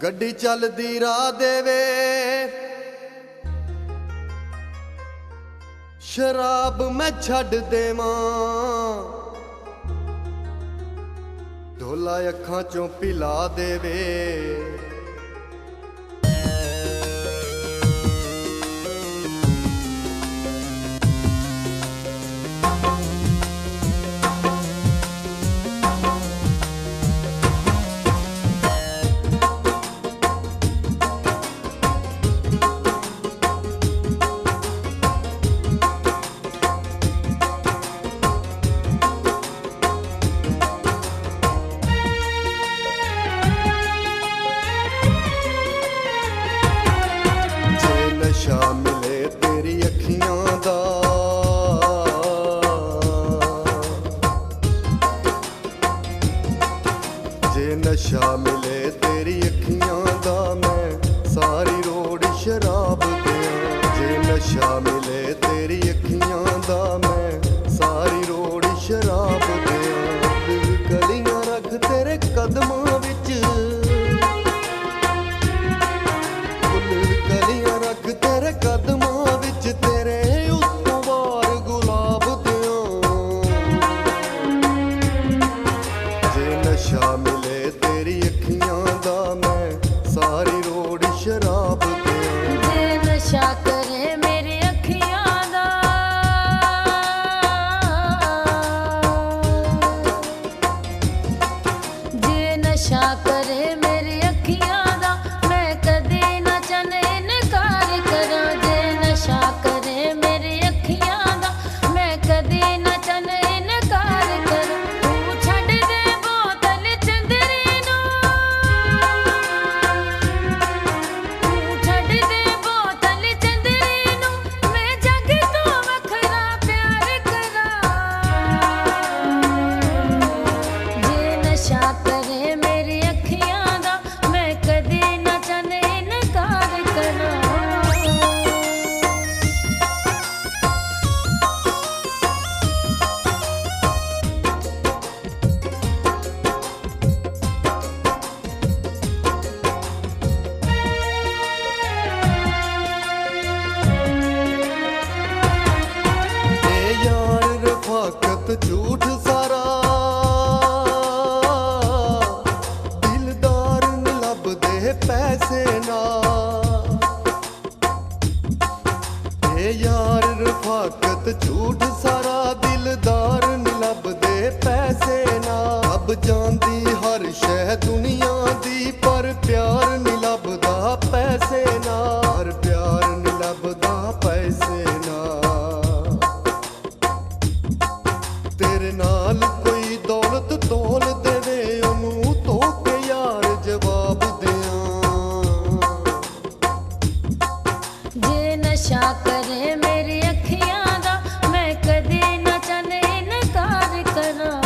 गड्डी चलदी राह देवे शराब मैं छड्ड देवां ढोला अखां चों पिला देवे नशा मिले तेरी अखियां दा जे नशा मिले तेरी अखियां दा मैं सारी रोड़ शराब दियां जे नशा मिले तेरी अखियां दा मैं सारी रोड़ शराब दियां दिल गलियां रख तेरे कदमां विच तेरे कदमां विच तेरे उत्तों वार गुलाब दियां जे नशा मिले तेरी अखियां दा मैं सारी रोड़ शराब दियां जे नशा करे मेरी अखियां दा जे नशा करे मेरी अखियां दा मैं कदे ना चने झूठ सारा दिलदार न लभदे पैसे ना यार रफाकत झूठ सारा दिलदार न लभदे पैसे ना अब जांदी हर शह दुनिया दी पर प्यार न लभदा पैसे ना हर प्यार न लभदा पैसे ना तेरे नाल कोई दौलत तोल देवे ओनू तो के यार जवाब दियां जे नशा करे मेरी अखियां दा मैं कदे ना चने इनकार करां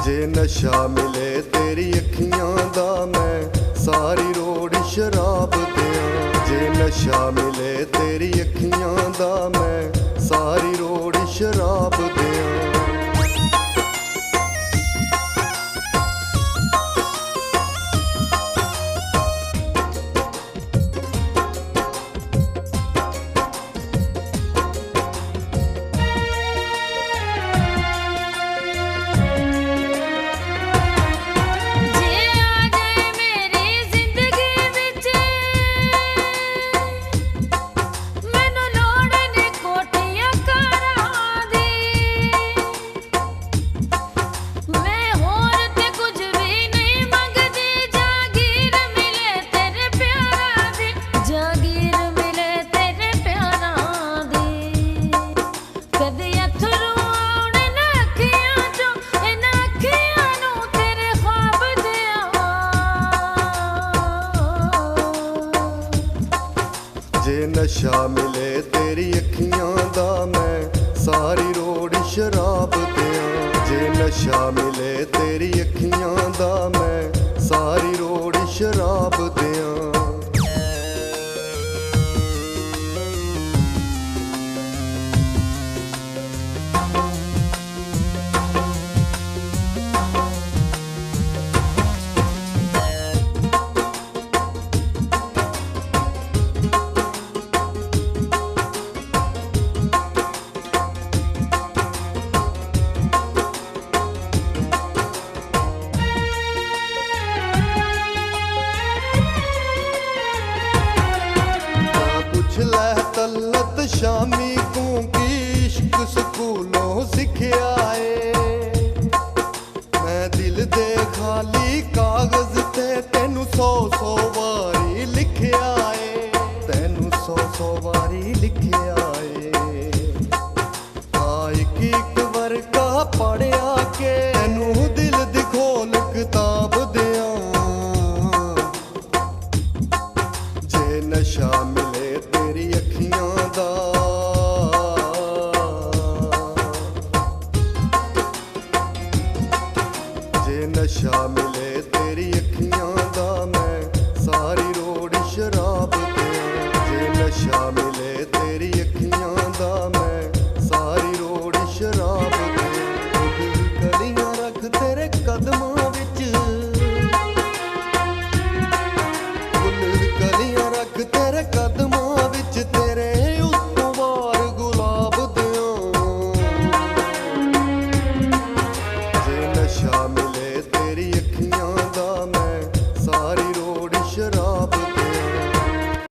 जे नशा मिले तेरी अखियां दा मैं सारी रोड़ शराब दियां जे नशा मिले तेरी अखियां दा मैं सारी रोड़ शराब दियां ਜੇ ਨਸ਼ਾ ਮਿਲੇ ਤੇਰੀ ਅੱਖੀਆਂ ਦਾ ਮੈਂ ਸਾਰੀ ਰੋੜ ਸ਼ਰਾਬ ਦਿਆਂ ਜੇ ਨਸ਼ਾ ਮਿਲੇ ਤੇਰੀ ਅੱਖੀਆਂ ਦਾ ਮੈਂ ਸਾਰੀ ਰੋੜ ਸ਼ਰਾਬ ਦਿਆਂ ਲੈ ਤਲਤ ਸ਼ਾਮੀ ਤੂੰ ਕੀ ਇਸ਼ਕ ਸਕੂਲੋਂ ਸਿੱਖਿਆ ਏ ਮੈਂ ਦਿਲ ਦੇ ਖਾਲੀ ਕਾਗਜ਼ ਤੇ ਤੈਨੂੰ 100 ਵਾਰੀ ਲਿਖਿਆ ਏ ਤੈਨੂੰ 100 ਵਾਰੀ ਲਿਖਿਆ ਏ ਆ ਇੱਕ ਵਰਕਾ ਪੜਿਆ ਕੇ ਤੈਨੂੰ ਦਿਲ ਦੀ ਖੋਲ ਕਿਤਾਬ ਦਿਆਂ ਜੇ ਨਸ਼ਾ ਮਿਲੇ ਤੇਰੀ ਅੱਖੀਆਂ ਦਾ ਜੇ ਨਸ਼ਾ ਮਿਲੇ ਤੇਰੀ ਅੱਖੀਆਂ ਦਾ ਮੈਂ ਸਾਰੀ ਰੋੜ ਸ਼ਰਾਬ ਦਿਆਂ ਜੇ ਨਸ਼ਾ ਮਿਲੇ